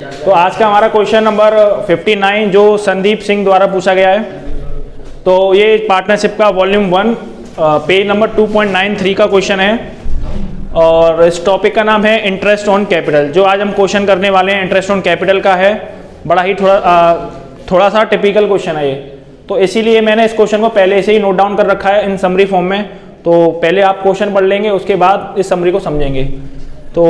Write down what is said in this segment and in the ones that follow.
तो आज का हमारा क्वेश्चन नंबर 59 जो संदीप सिंह द्वारा पूछा गया है। तो ये पार्टनरशिप का वॉल्यूम 1 पेज नंबर 2.93 का क्वेश्चन है और इस टॉपिक का नाम है इंटरेस्ट ऑन कैपिटल। जो आज हम क्वेश्चन करने वाले हैं इंटरेस्ट ऑन कैपिटल का है। बड़ा ही थोड़ा सा टिपिकल क्वेश्चन है ये, तो इसीलिए मैंने इस क्वेश्चन को पहले से ही नोट डाउन कर रखा है इन समरी फॉर्म में। तो पहले आप क्वेश्चन पढ़ लेंगे, उसके बाद इस समरी को समझेंगे। तो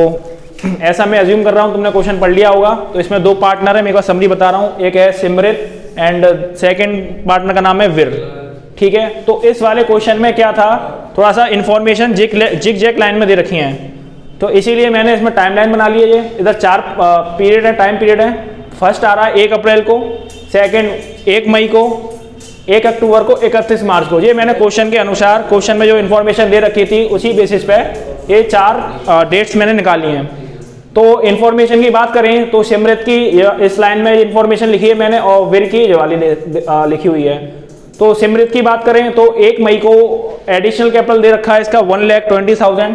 ऐसा मैं अज्यूम कर रहा हूँ तुमने क्वेश्चन पढ़ लिया होगा। तो इसमें दो पार्टनर है, मैं एक बार समरी बता रहा हूँ। एक है सिमरित एंड सेकंड पार्टनर का नाम है वीर। ठीक है, तो इस वाले क्वेश्चन में क्या था, थोड़ा सा इंफॉर्मेशन जिग जैक लाइन में दे रखी है। तो इसीलिए मैंने इसमें टाइमलाइन बना ली है। ये इधर 4 पीरियड है, टाइम पीरियड है। फर्स्ट आ रहा है 1 अप्रैल को, सेकेंड 1 मई को, 1 अक्टूबर को, 31 मार्च को। ये मैंने क्वेश्चन के अनुसार, क्वेश्चन में जो इन्फॉर्मेशन दे रखी थी उसी बेसिस पे ये 4 डेट्स मैंने निकाली हैं। तो इन्फॉर्मेशन की बात करें तो सिमरत की इस लाइन में इन्फॉर्मेशन लिखी है मैंने और वीर की ये वाली लिखी हुई है। तो सिमरत की बात करें तो 1 मई को एडिशनल कैपिटल दे रखा है इसका 1,20,000।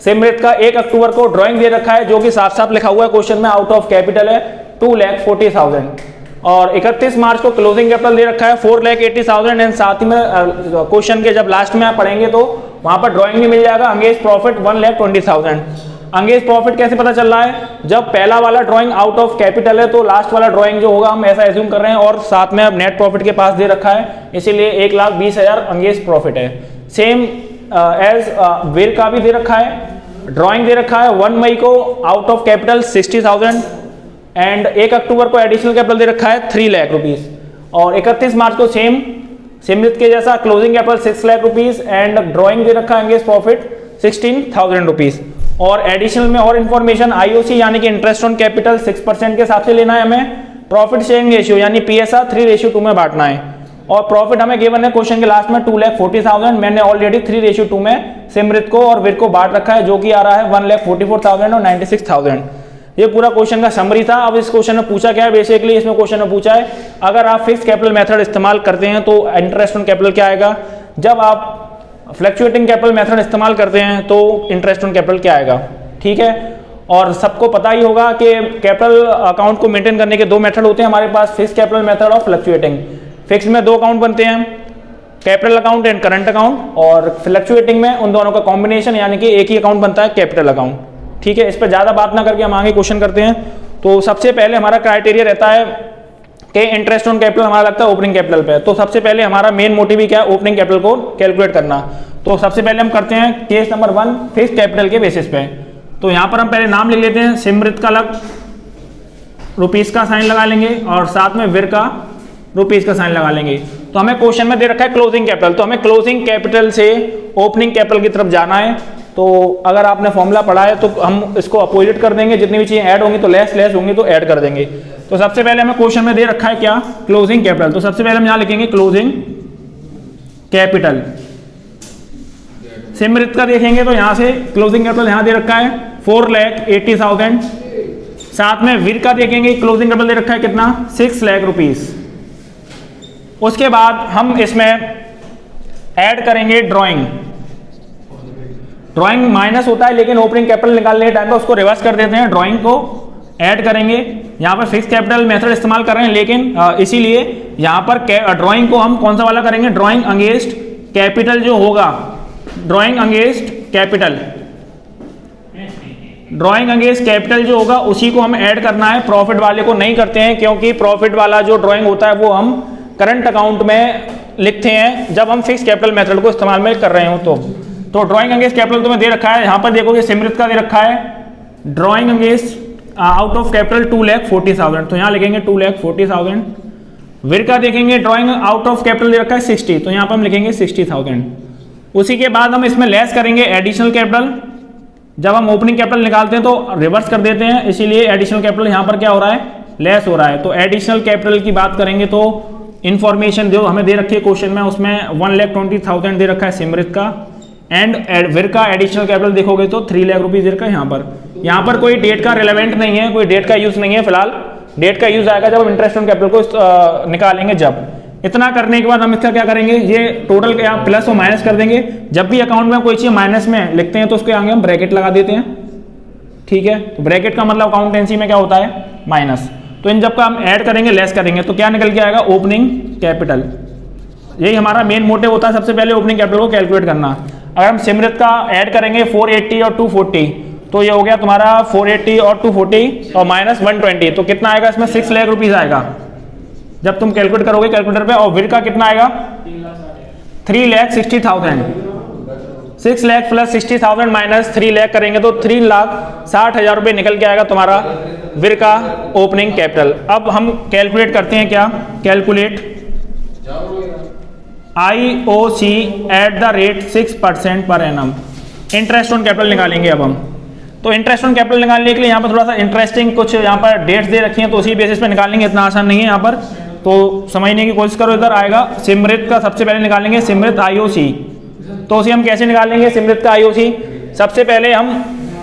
सिमरत का 1 अक्टूबर को ड्राइंग दे रखा है जो कि साफ साफ लिखा हुआ है क्वेश्चन में, आउट ऑफ कैपिटल है 2,40,000। और 31 मार्च को क्लोजिंग कैपिटल दे रखा है 4,80,000। एंड साथ ही में क्वेश्चन के जब लास्ट में आप पढ़ेंगे तो वहां पर ड्राइंग भी मिल जाएगा, अंगेज प्रॉफिट 1,20,000। अंगेज प्रॉफिट कैसे पता चल रहा है, जब पहला वाला ड्राइंग आउट ऑफ कैपिटल है तो लास्ट वाला ड्राइंग जो होगा हम ऐसा एज्यूम कर रहे हैं। और साथ में अब नेट प्रॉफिट के पास दे रखा है, इसीलिए 1,20,000 अंगेज प्रॉफिट है। सेम एज वीर का भी दे रखा है। ड्राइंग दे रखा है 1 मई को आउट ऑफ कैपिटल 60,000 एंड 1 अक्टूबर को एडिशनल कैपिटल दे रखा है 3 लाख रुपीज। और 31 मार्च को सेम सिमरत के जैसा closing capital 6 lakh rupees and drawing दे रखा है अंगेज प्रॉफिट 16,000 रुपीज। और एडिशनल में और इन्फॉर्मेशन आईओसी यानी कि इंटरेस्ट ऑन कैपिटल 6% के हिसाब से लेना है हमें। प्रॉफिट शेयरिंग रेशियो यानी पीएसआर 3:2 में बांटना है। और प्रॉफिट हमें गिवन है क्वेश्चन के लास्ट में 2,40,000। मैंने ऑलरेडी 3:2 में सिमरत को और वीर को बांट रखा है जो कि आ रहा है 1,44,000 और 96,000। ये पूरा क्वेश्चन का समरी था। अब इस क्वेश्चन में पूछा क्या है, बेसिकली इसमें क्वेश्चन में पूछा है अगर आप फिक्स कैपिटल मेथड इस्तेमाल करते हैं तो इंटरेस्ट ऑन कैपिटल क्या आएगा, जब आप फ्लक्चुएटिंग कैपिटल मेथड इस्तेमाल करते हैं तो इंटरेस्ट ऑन कैपिटल क्या आएगा। ठीक है, और सबको पता ही होगा कि कैपिटल अकाउंट को मेंटेन करने के 2 मेथड होते हैं हमारे पास, फिक्स कैपिटल मेथड और फ्लक्चुएटिंग। फिक्स में 2 अकाउंट बनते हैं, capital account and current account. और फ्लक्चुएटिंग में उन दोनों का कॉम्बिनेशन यानी कि एक ही अकाउंट बनता है, कैपिटल अकाउंट। ठीक है, इस पर ज्यादा बात ना करके हम आगे क्वेश्चन करते हैं। तो सबसे पहले हमारा क्राइटेरिया रहता है कि इंटरेस्ट ऑन कैपिटल हमारा लगता है ओपनिंग कैपिटल पे। तो सबसे पहले हमारा मेन मोटिव ही क्या है, ओपनिंग कैपिटल को कैलकुलेट करना। तो सबसे पहले हम करते हैं केस नंबर 1 फिक्स कैपिटल के बेसिस पे। तो यहां पर हम पहले नाम लिख लेते हैं, सिमरत का अलग रुपीस का साइन लगा लेंगे और साथ में वीर का रुपीस का साइन लगा लेंगे। तो हमें क्वेश्चन में दे रखा है क्लोजिंग कैपिटल, तो हमें क्लोजिंग कैपिटल से ओपनिंग कैपिटल की तरफ जाना है। तो अगर आपने फॉर्मूला पढ़ा है तो हम इसको अपोजिट कर देंगे, जितनी भी चीजें ऐड होंगी तो लेस होंगी तो ऐड कर देंगे। तो सबसे पहले हमें क्वेश्चन में दे रखा है क्या, क्लोजिंग कैपिटल। तो सबसे पहले हम यहां लिखेंगे क्लोजिंग कैपिटल। सिमरत का देखेंगे तो यहां से क्लोजिंग कैपिटल यहां दे रखा है 4,80,000। साथ में वीर का देखेंगे क्लोजिंग कैपिटल दे रखा है कितना, 6 लाख रुपीज। उसके बाद हम इसमें ऐड करेंगे ड्राइंग। ड्राइंग माइनस होता है लेकिन ओपनिंग कैपिटल निकालने के टाइम पर उसको रिवर्स कर देते हैं, ड्राइंग को ऐड करेंगे। यहां पर फिक्स कैपिटल मेथड इस्तेमाल कर रहे हैं लेकिन इसीलिए यहां पर ड्राइंग को हम कौन सा वाला करेंगे, ड्राइंग अगेंस्ट कैपिटल जो होगा, drawing against capital, drawing against capital जो होगा उसी को हम ऐड करना है। प्रॉफिट वाले को नहीं करते हैं क्योंकि प्रॉफिट वाला जो ड्राइंग होता है वो हम करंट अकाउंट में लिखते हैं जब हम फिक्स कैपिटल मेथड को इस्तेमाल में कर रहे हो। तो ड्राइंग अगेंस्ट कैपिटल तुम्हें दे रखा है, यहां पर देखोगे सिमरत का दे रखा है drawing against out of capital 2,40,000, तो यहां लिखेंगे 2,40,000। वीर का देखेंगे ड्राइंग आउट ऑफ कैपिटल दे रखा है 60, तो यहां पर हम लिखेंगे 60,000। उसी के बाद हम इसमें लेस करेंगे एडिशनल कैपिटल। जब हम ओपनिंग कैपिटल निकालते हैं तो रिवर्स कर देते हैं, इसीलिए एडिशनल कैपिटल यहां पर क्या हो रहा है, लेस हो रहा है। तो एडिशनल कैपिटल की बात करेंगे तो इंफॉर्मेशन जो हमें दे रखी है क्वेश्चन में उसमें 1,20,000 दे रखा है सिमरत का एंड वीर का एडिशनल कैपिटल देखोगे तो 3 लाख रुपीज दे रखा है। यहाँ पर कोई डेट का रिलेवेंट नहीं है, कोई डेट का यूज नहीं है फिलहाल। डेट का यूज आएगा जब हम इंटरेस्ट ऑन कैपिटल को निकालेंगे। जब इतना करने के बाद हम इसका क्या करेंगे, ये टोटल क्या प्लस और माइनस कर देंगे। जब भी अकाउंट में कोई चीज माइनस में लिखते हैं तो उसके आगे हम ब्रैकेट लगा देते हैं। ठीक है। तो ब्रैकेट का मतलब अकाउंटेंसी में क्या होता है, माइनस। तो इन जब का हम ऐड करेंगे, लेस करेंगे, तो क्या निकल के आएगा, ओपनिंग कैपिटल। यही हमारा मेन मोटिव होता है, सबसे पहले ओपनिंग कैपिटल को कैलकुलेट करना। अगर हम सिमरत का ऐड करेंगे 480 और 240, तो ये हो गया तुम्हारा 480 और 240 और माइनस 120, तो कितना आएगा इसमें, 6 लाख रुपीज आएगा जब तुम कैलकुलेट करोगे कैलकुलेटर पे। और वीर का कितना आएगा, 3,60,000। 6 लाख प्लस 60,000 माइनस 3 लाख करेंगे तो 3,60,000 रुपये निकल के आएगा तुम्हारा वीर का ओपनिंग कैपिटल। अब हम कैलकुलेट करते हैं क्या, calculate IOC at the rate 6% per annum. Interest on capital निकालेंगे अब हम। तो इंटरेस्ट ऑन कैपिटल निकालने के लिए यहाँ पर थोड़ा सा इंटरेस्टिंग कुछ यहाँ पर डेट्स दे रखी हैं, तो उसी बेसिस पे निकालेंगे, इतना आसान नहीं है यहाँ पर, तो समझने की कोशिश करो। इधर आएगा सिमरत का, सबसे पहले निकालेंगे सिमरत IOC। तो उसे हम कैसे निकालेंगे सिमरत का IOC, सबसे पहले हम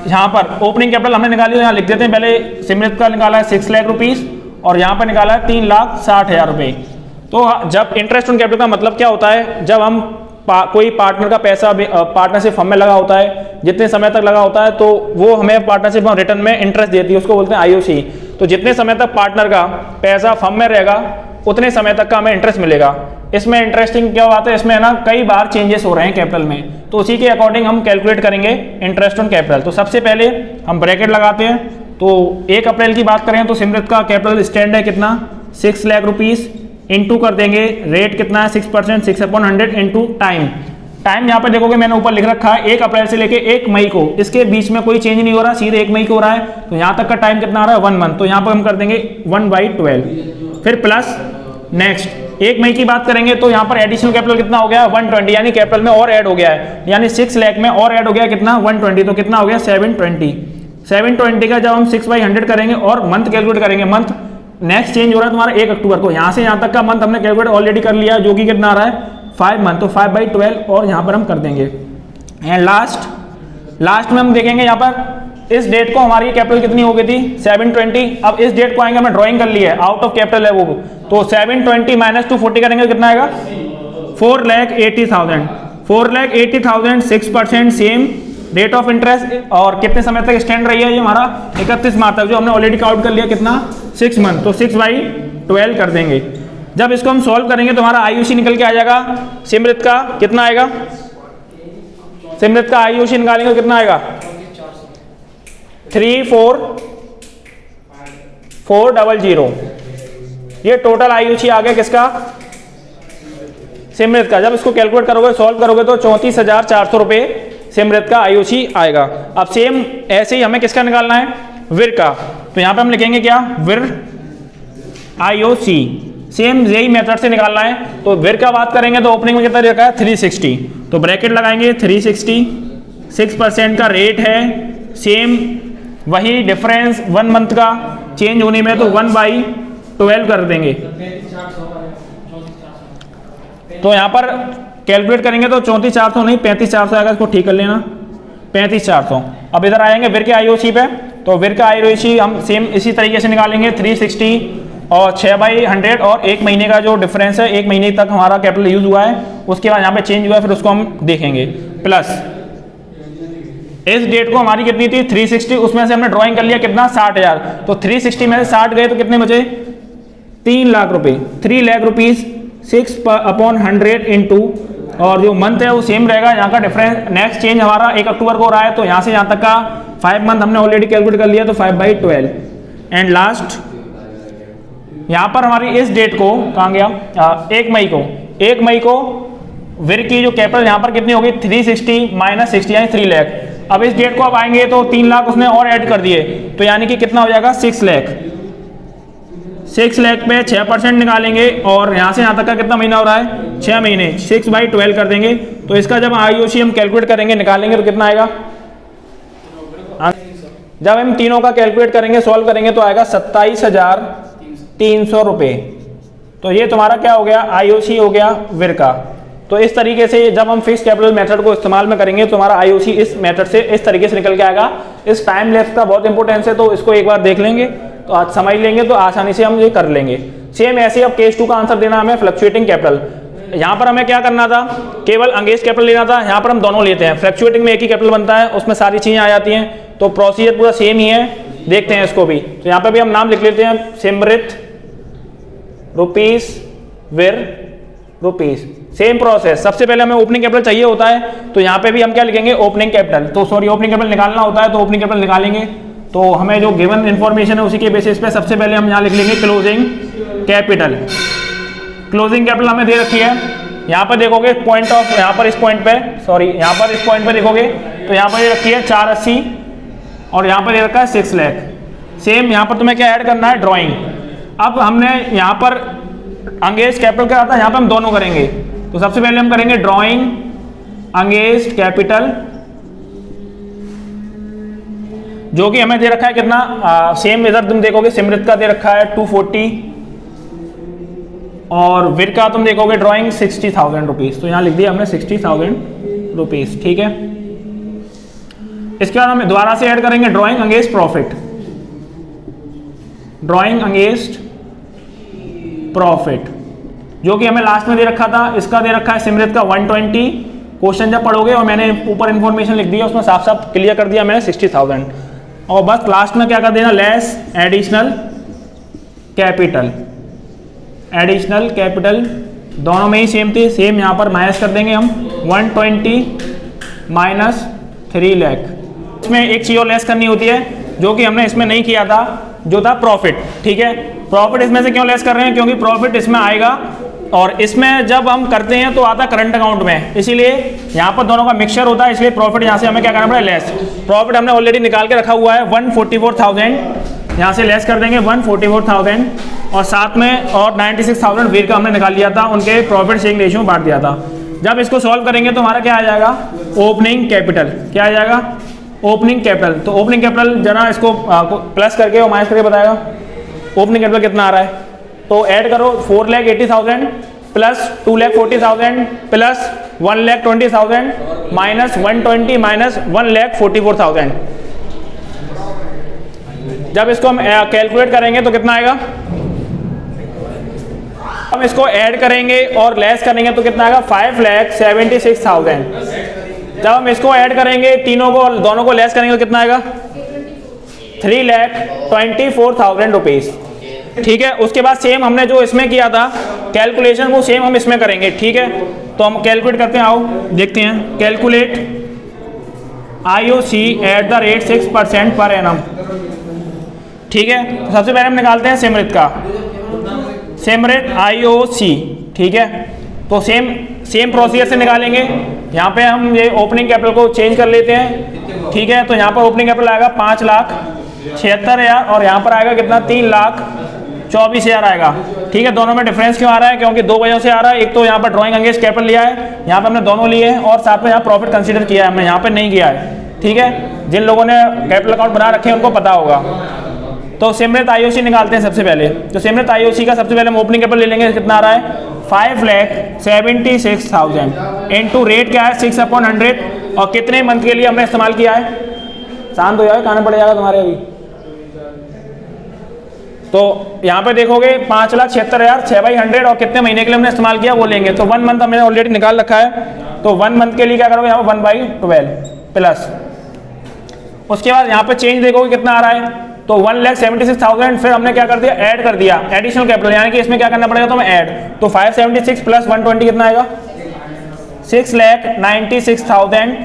यहाँ पर ओपनिंग कैपिटल हमने निकाली, तो यहाँ लिख देते हैं। पहले सिमरत का निकाला है 6 लाख रुपीज़ और यहाँ पर निकाला है 3,60,000 रुपये। तो जब इंटरेस्ट ऑन कैपिटल का मतलब क्या होता है, जब हम कोई पार्टनर का पैसा पार्टनरशिप फर्म में लगा होता है, जितने समय तक लगा होता है, तो वो हमें पार्टनरशिप रिटर्न में इंटरेस्ट देती है, उसको बोलते हैं IOC। तो जितने समय तक पार्टनर का पैसा फर्म में रहेगा उतने समय तक का हमें इंटरेस्ट मिलेगा। इसमें इंटरेस्टिंग क्या बात है, इसमें है ना कई बार चेंजेस हो रहे हैं कैपिटल में, तो उसी के अकॉर्डिंग हम कैलकुलेट करेंगे इंटरेस्ट ऑन कैपिटल। तो सबसे पहले हम ब्रैकेट लगाते हैं। तो 1 अप्रैल की बात करें तो सिमरत का कैपिटल स्टैंड है कितना, 6 लाख रुपीज़, इंटू कर देंगे रेट कितना है 6%, 6/100 इंटू टाइम। टाइम यहाँ पर देखोगे मैंने ऊपर लिख रखा है 1 अप्रैल से लेके 1 मई को, इसके बीच में कोई चेंज नहीं हो रहा, सीधे 1 मई को हो रहा है, तो यहाँ तक का टाइम कितना आ रहा है 1 मंथ। तो यहाँ पर हम कर देंगे 1/12, फिर प्लस नेक्स्ट 1 मई की बात करेंगे तो यहाँ पर एडिशनल कैपिटल कितना हो गया 120, यानी कैपिटल में और ऐड हो गया है, यानी 6 लाख में और ऐड हो गया कितना 120, तो कितना हो गया 720। 720 का जब हम 6/100 करेंगे और मंथ कैलकुलेट करेंगे, मंथ नेक्स्ट चेंज हो रहा है तुम्हारा 1 अक्टूबर को, यहाँ से यहाँ तक का मंथ हमने कैलकुलेट ऑलरेडी कर लिया, जो कि कितना आ रहा है 5 मंथ, तो 5/12 और यहाँ पर हम कर देंगे। एंड लास्ट में हम देखेंगे यहाँ पर इस डेट को हमारी कैपिटल कितनी हो गई थी 720। अब इस डेट को आएंगे, हमने ड्राइंग कर लिया है, आउट ऑफ कैपिटल है वो, तो 720 माइनस 240 करेंगे कितना आएगा 4,80,000। 4,80,000 6% सेम रेट ऑफ इंटरेस्ट, और कितने समय तक स्टैंड रही है ये हमारा 31 मार्च तक, जो हमने ऑलरेडी काउंट कर लिया कितना 6 मंथ, तो 6/12 कर देंगे। जब इसको हम सॉल्व करेंगे तो हमारा IOC निकल के आ जाएगा सिमरत का, कितना आएगा सिमरत का IOC निकालेंगे कितना आएगा 34,400। ये टोटल IOC आ गया किसका, सिमरत का। जब इसको कैलकुलेट करोगे सॉल्व करोगे तो 34,400 रुपये सिमरत का IOC आएगा। अब सेम ऐसे ही हमें किसका निकालना है, वीर का। तो यहाँ पे हम लिखेंगे क्या, वीर IOC, सेम यही मेथड से निकालना है। तो वीर का बात करेंगे तो ओपनिंग में कितना रखा है 360, तो ब्रैकेट लगाएंगे 360, 6% का रेट है, सेम वही डिफरेंस 1 मंथ का चेंज होने में, तो 1/12 कर देंगे। तो यहाँ पर कैलकुलेट करेंगे तो 34,400 नहीं 35,400 आएगा, इसको ठीक कर लेना 35,400। अब इधर आएंगे वीर के IOC पे, तो वीर का IOC हम सेम इसी तरीके से निकालेंगे 360 और 6/100 और 1 महीने का जो डिफरेंस है, 1 महीने तक हमारा कैपिटल यूज हुआ है, उसके बाद यहाँ पे चेंज हुआ है, फिर उसको हम देखेंगे। प्लस इस डेट को हमारी कितनी थी 360, उसमें से हमने ड्राइंग कर लिया कितना 60,000, तो 360 में से 60 गए तो कितने बचे 3 लाख रुपए, 3 लाख रुपीज 6/100 इंटू, और जो मंथ है वो सेम रहेगा, यहाँ का डिफरेंस नेक्स्ट चेंज हमारा 1 अक्टूबर को हो रहा है, तो यहाँ से यहाँ तक का 5 मंथ हमने ऑलरेडी कैलकुलेट कर लिया, तो 5/12। एंड लास्ट यहाँ पर हमारी इस डेट को कहाँ गया 1 मई को वीर की जो कैपिटल यहाँ पर कितनी होगी 360 माइनस 60 यानी 3 लाख। अब इस डेट को आप आएंगे तो 3 लाख उसने और ऐड कर दिए, तो यानी कि कितना हो जाएगा 6 लाख। 6 लाख पे 6% निकालेंगे, और यहाँ से यहाँ तक का कितना महीना हो रहा है 6 महीने, 6/12 कर देंगे। तो इसका जब IOC हम कैलकुलेट करेंगे निकालेंगे तो कितना आएगा, जब हम तीनों का कैलकुलेट करेंगे सॉल्व करेंगे तो आएगा 27,300 रुपये। तो ये तुम्हारा क्या हो गया IOC हो गया वीर का। तो इस तरीके से जब हम फिक्स कैपिटल मेथड को इस्तेमाल में करेंगे तो हमारा IOC इस मेथड से इस तरीके से निकल के आएगा। इस टाइम लेफ्ट का बहुत इंपॉर्टेंस है, तो इसको एक बार देख लेंगे तो आज समझ लेंगे तो आसानी से हम ये कर लेंगे। सेम ऐसे अब केस 2 का आंसर देना हमें फ्लक्चुएटिंग कैपिटल। यहाँ पर हमें क्या करना था, केवल अंगेज कैपिटल लेना था। यहाँ पर हम दोनों लेते हैं, फ्लक्चुएटिंग में एक ही कैपिटल बनता है, उसमें सारी चीज़ें आ जाती हैं, तो प्रोसीजर पूरा सेम ही है। देखते हैं इसको भी, तो यहाँ पे भी हम नाम लिख लेते हैं, सिमरित रुपीस विर रुपीस, सेम प्रोसेस। सबसे पहले हमें ओपनिंग कैपिटल चाहिए होता है, तो यहाँ पे भी हम क्या लिखेंगे, ओपनिंग कैपिटल। तो सॉरी, ओपनिंग कैपिटल निकालना होता है तो ओपनिंग कैपिटल निकालेंगे। तो हमें जो गिवन इन्फॉर्मेशन है उसी के बेसिस पे सबसे पहले हम यहाँ लिख लेंगे क्लोजिंग कैपिटल। क्लोजिंग कैपिटल हमें दे रखी है, यहाँ पर देखोगे पॉइंट ऑफ, यहाँ पर इस पॉइंट पे, सॉरी यहाँ पर इस पॉइंट पे देखोगे तो यहाँ पर दे रखी है 480 और यहाँ पर दे रखा है 6 लाख। सेम यहाँ पर तुम्हें क्या ऐड करना है, ड्राइंग। अब हमने यहाँ पर अंगेज कैपिटल करा था, यहाँ पर हम दोनों करेंगे। तो सबसे पहले हम करेंगे ड्राइंग अंगेज कैपिटल, जो कि हमें दे रखा है कितना, सेम इधर तुम देखोगे सिमरित का दे रखा है 240 और विर का तुम देखोगे ड्राइंग 60,000 रुपीज़। तो यहाँ लिख दिया हमने 60,000 रुपीज़, ठीक है। इसके बाद हम दोबारा से ऐड करेंगे drawing against profit, drawing against profit, जो कि हमें लास्ट में दे रखा था। इसका दे रखा है सिमरित का 120। क्वेश्चन जब पढ़ोगे और मैंने ऊपर इन्फॉर्मेशन लिख दी है, उसमें साफ साफ क्लियर कर दिया मैंने 60,000। और बस लास्ट में क्या कर देना, less additional capital, additional capital दोनों में ही सेम थी, सेम यहाँ पर माइनस कर देंगे हम 120 माइनस 3 लाख। इसमें एक चीज़ और लेस करनी होती है जो कि हमने इसमें नहीं किया था, जो था प्रॉफिट, ठीक है। प्रॉफिट इसमें से क्यों लेस कर रहे हैं, क्योंकि प्रॉफिट इसमें आएगा और इसमें जब हम करते हैं तो आता करंट अकाउंट में, इसीलिए यहाँ पर दोनों का मिक्सचर होता है, इसलिए प्रॉफिट यहाँ से हमें क्या करना पड़ेगा, लेस। प्रॉफिट हमने ऑलरेडी निकाल के रखा हुआ है 144,000, यहाँ से लेस कर देंगे 144,000 और साथ में और 96,000 वीर का हमने निकाल लिया था, उनके प्रॉफिट शेयरिंग रेशियो में बांट दिया था। जब इसको सॉल्व करेंगे तो हमारा क्या आ जाएगा, ओपनिंग कैपिटल। क्या आ जाएगा, ओपनिंग कैपिटल। तो ओपनिंग कैपिटल जरा इसको प्लस करके और माइनस करके बताएगा ओपनिंग कैपिटल कितना आ रहा है। तो ऐड करो 4,80,000 प्लस 2,40,000 प्लस 1,20,000 माइनस 120 माइनस 1,44,000। जब इसको हम कैलकुलेट करेंगे तो कितना आएगा, हम इसको ऐड करेंगे और लेस करेंगे तो कितना आएगा, 5,76,000। जब हम इसको ऐड करेंगे तीनों को, दोनों को लेस करेंगे तो कितना आएगा, 3,24,000 रुपीज़, ठीक है। उसके बाद सेम हमने जो इसमें किया था कैलकुलेशन, वो सेम हम इसमें करेंगे, ठीक है। तो हम कैलकुलेट करते हैं, आओ देखते हैं। Calculate IOC at the rate 6% per annum, ठीक है। तो सबसे पहले हम निकालते हैं सिमरित का, सिमरित IOC, ठीक है। तो सेम प्रोसीजर से निकालेंगे। यहाँ पे हम ये ओपनिंग कैपिटल को चेंज कर लेते हैं, ठीक है। तो यहाँ पर ओपनिंग कैपिटल आएगा 5,76,000 और यहाँ पर आएगा कितना, 3,24,000 आएगा, ठीक है। दोनों में डिफरेंस क्यों आ रहा है, क्योंकि दो वजहों से आ रहा है। एक तो यहाँ पर ड्राइंग अगेंस्ट कैपिटल लिया है, यहाँ पे हमने दोनों लिए हैं, और साथ में यहाँ प्रॉफिट कंसीडर किया है, हमने यहाँ पे नहीं किया है, ठीक है। जिन लोगों ने कैपिटल अकाउंट बना रखे हैं उनको पता होगा। तो सिमरित IOC निकालते हैं सबसे पहले। तो सिमरित IOC का सबसे पहले हम ओपनिंग कैपिटल ले लेंगे, कितना आ रहा है, 5,76,000 इंटू रेट क्या है 6/100 और कितने मंथ के लिए हमने इस्तेमाल किया है, शांत हो जाए, खाना पड़ जाएगा तुम्हारे अभी। तो यहाँ पे देखोगे 5,76,000 6/100 और कितने महीने के लिए हमने इस्तेमाल किया वो लेंगे। तो 1 मंथ हमने ऑलरेडी निकाल रखा है, तो 1 मंथ के लिए क्या करोगे, यहाँ पर 1/12 प्लस। उसके बाद यहाँ पे चेंज देखोगे कितना आ रहा है, तो 1,76,000 फिर हमने क्या कर दिया, ऐड कर दिया एडिशनल कैपिटल, यानी कि इसमें क्या करना पड़ेगा, तो मैं ऐड। तो 576 प्लस 120 कितना आएगा, 6,96,000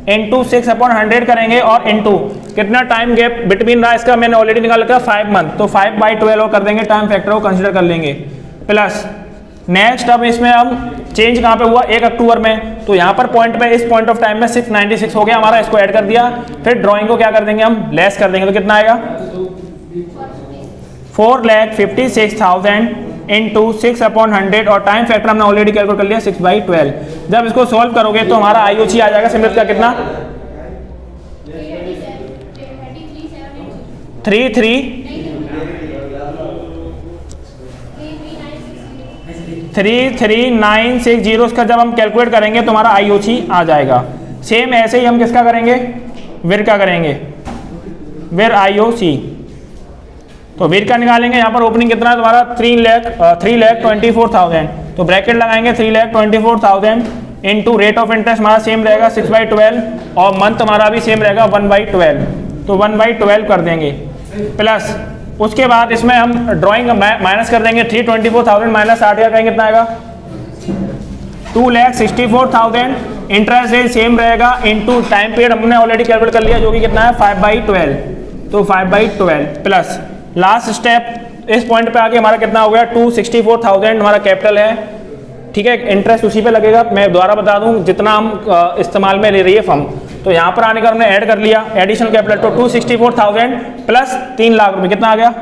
इंटू 6/100 करेंगे और इंटू कितना टाइम गैप बिटवीन रहा इसका मैंने ऑलरेडी निकाल रखा 5 मंथ, तो 5/12 कर देंगे, टाइम फैक्टर को कंसिडर कर लेंगे प्लस। नेक्स्ट अब इसमें हम चेंज कहाँ पे हुआ, 1 अक्टूबर में, तो यहाँ पर पॉइंट पे इस पॉइंट ऑफ टाइम में 696 हो गया हमारा, इसको ऐड कर दिया। फिर ड्राइंग को क्या कर देंगे, हम लेस कर देंगे, तो कितना आएगा, 4,56,000 इंटू 6/100 और टाइम फैक्टर हमने ऑलरेडी कैलकुलेट कर लिया 6/12। जब इसको सॉल्व करोगे तो हमारा IOC आ जाएगा सिमरित का कितना, 33,960 उसका जब हम कैलकुलेट करेंगे तो हमारा IOC आ जाएगा। सेम ऐसे ही हम किसका करेंगे, विर का करेंगे, विर IOC। तो विर का निकालेंगे, यहाँ पर ओपनिंग कितना है तुम्हारा 3,24,000 तो ब्रैकेट लगाएंगे 3,24,000 इंटू रेट ऑफ इंटरेस्ट हमारा सेम रहेगा 6/12 और मंथ हमारा भी सेम रहेगा 1/12, तो 1/12 कर देंगे प्लस उसके बाद इसमें हम ड्राइंग माइनस कर देंगे 324,000 माइनस 8,000 करेंगे कितना आएगा 2,64,000। इंटरेस्ट रेट सेम रहेगा इनटू टाइम पीरियड हमने ऑलरेडी कैलकुलेट कर लिया जो कि कितना है 5/12, तो 5/12 प्लस लास्ट स्टेप इस पॉइंट पे आके हमारा कितना हो गया 264,000 हमारा कैपिटल है, ठीक है। इंटरेस्ट उसी पे लगेगा, मैं दोबारा बता दूं जितना हम इस्तेमाल में ले रही है फर्म, तो यहाँ पर आने का हमने ऐड कर लिया एडिशनल कैपिटल, तो 264,000 प्लस 3 लाख रुपए कितना आ गया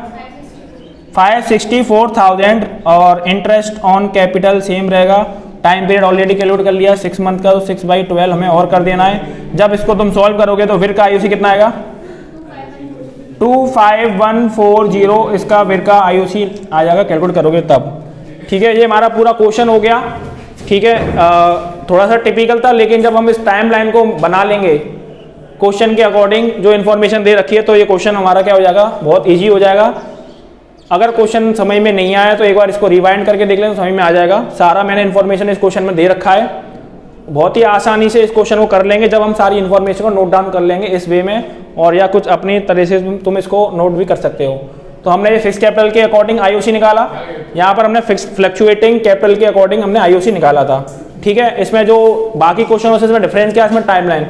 564,000 और इंटरेस्ट ऑन कैपिटल सेम रहेगा। टाइम पीरियड ऑलरेडी कैलकुलेट कर लिया 6 मंथ का, तो 6/12 हमें और कर देना है। जब इसको तुम सॉल्व करोगे तो फिर का आईओसी कितना आएगा 25140 इसका फिर का आईओसी आ जाएगा कैलकुलेट करोगे तब, ठीक है। ये हमारा पूरा क्वेश्चन हो गया, ठीक है। थोड़ा सा टिपिकल था, लेकिन जब हम इस टाइम लाइन को बना लेंगे क्वेश्चन के अकॉर्डिंग जो इन्फॉर्मेशन दे रखी है, तो ये क्वेश्चन हमारा क्या हो जाएगा बहुत ईजी हो जाएगा। अगर क्वेश्चन समझ में नहीं आया तो एक बार इसको रिवाइंड करके देख लें तो समझ में आ जाएगा। सारा मैंने इन्फॉर्मेशन इस क्वेश्चन में दे रखा है, बहुत ही आसानी से इस क्वेश्चन को कर लेंगे जब हम सारी इन्फॉर्मेशन को नोट डाउन कर लेंगे इस वे में, और या कुछ अपनी तरह से तुम इसको नोट भी कर सकते हो। तो हमने ये फिक्स कैपिटल के अकॉर्डिंग आईओसी निकाला, यहाँ पर हमने फिक्स फ्लक्चुएटिंग कैपिटल के अकॉर्डिंग हमने आईओसी निकाला था, ठीक है। इसमें जो बाकी क्वेश्चन है इसमें डिफरेंस क्या है, इसमें टाइमलाइन,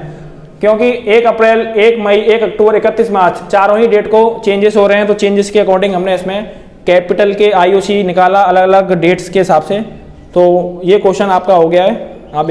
क्योंकि 1 अप्रैल 1 मई 1 अक्टूबर 31 मार्च चारों ही डेट को चेंजेस हो रहे हैं, तो चेंजेस के अकॉर्डिंग हमने इसमें कैपिटल के आईओसी निकाला अलग अलग डेट्स के हिसाब से। तो ये क्वेश्चन आपका हो गया है, आप